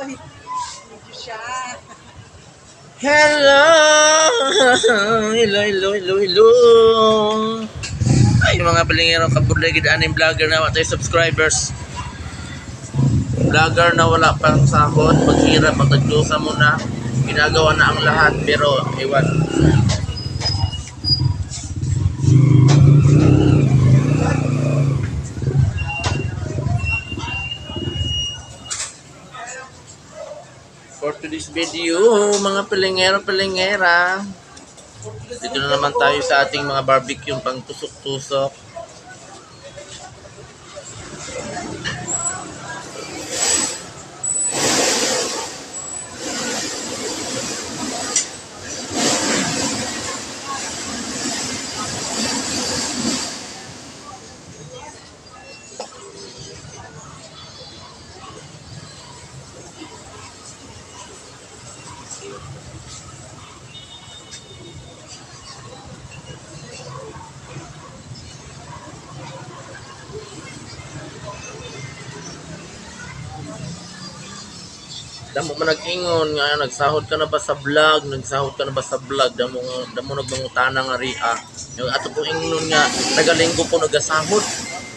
Hello! Hello, hello, hello, hello! Ay, mga palingero, kabudligid aning vlogger na tayo subscribers. Vlogger na wala pang sahod, maghirap, magtaglusa muna. Ginagawa na ang lahat, pero iwan. For today's video, mga palingero-palingera, dito na naman tayo sa ating mga barbecue pang tusok-tusok. Damo mo nag-ingon nga nagsahod ka na ba sa vlog, nagsahod ka na ba sa vlog, damo nagmangutana nga ria. Yung ato po ingon nga tagalinggo po nagasahod.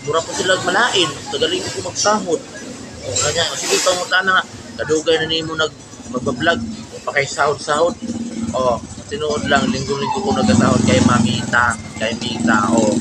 Mura po sila malain, tagalinggo po magsahod. O kanya, sige pangutana nga kadugay na nimo magba-vlog pa kay sahod-sahod. O tinuod lang linggo-linggo ko nagasahod kay Mamita, kay Mita o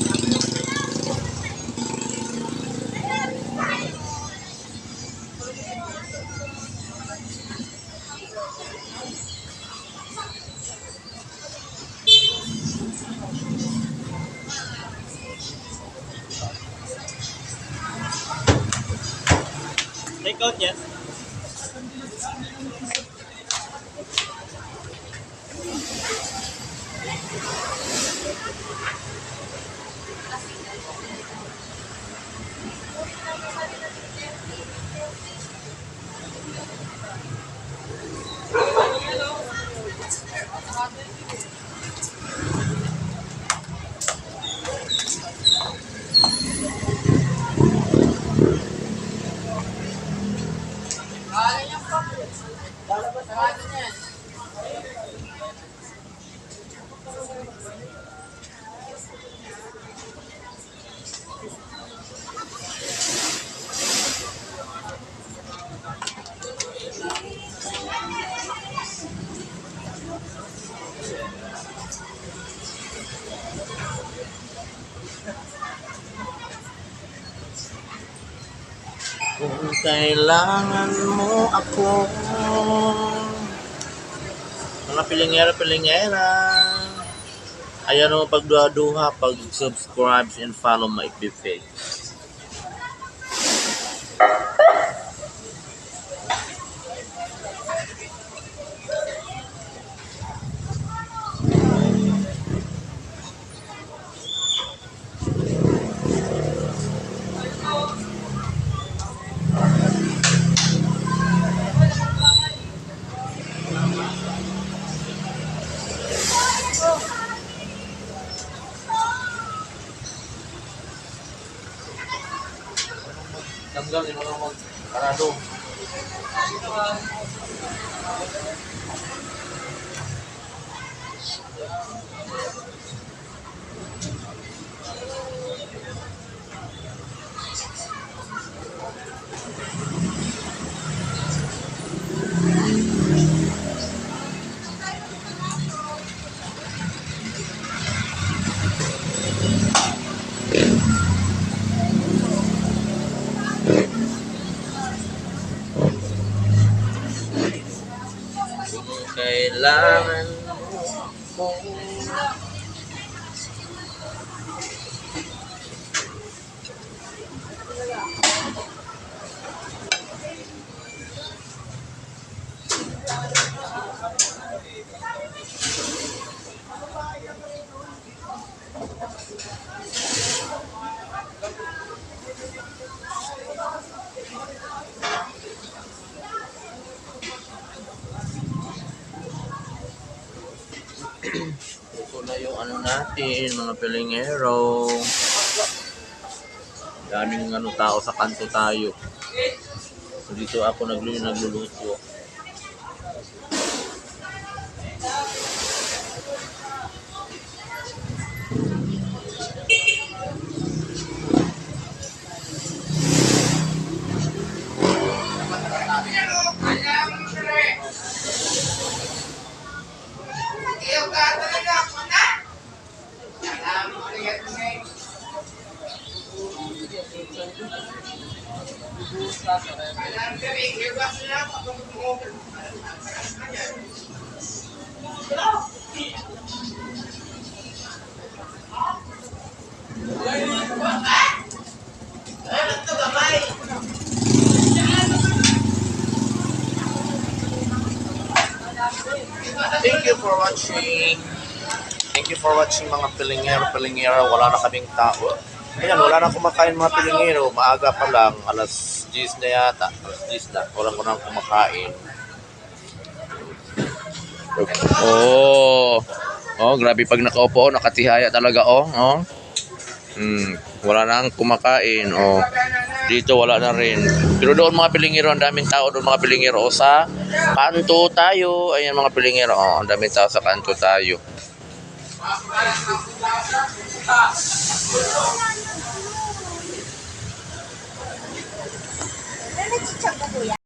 take out yan. Kung kailangan mo ako, mga pilingera, ayan mo pagduha-duha, pag-subscribe and follow my FB page. Tanggal yung mga magkarado. Kailangan mo. Ito na yung ano natin, mga pilingero. Daming tao sa kanto tayo. So dito ako nagluluto. Thank you for watching. Thank you for watching mga pilingero. Wala na kaming tao. Ayan, wala na kumakain mga pilingero. Maaga pa lang. Alas 10 na yata. Alas 10 na. Wala ko na kumakain. Oh, grabe pag nakaupo. Nakatihaya talaga. Wala na kumakain. Dito wala na rin. Pero doon mga pilingero, ang daming tao doon mga pilingero. Sa kanto tayo. Ayan mga pilingero. Ang daming tao sa kanto tayo.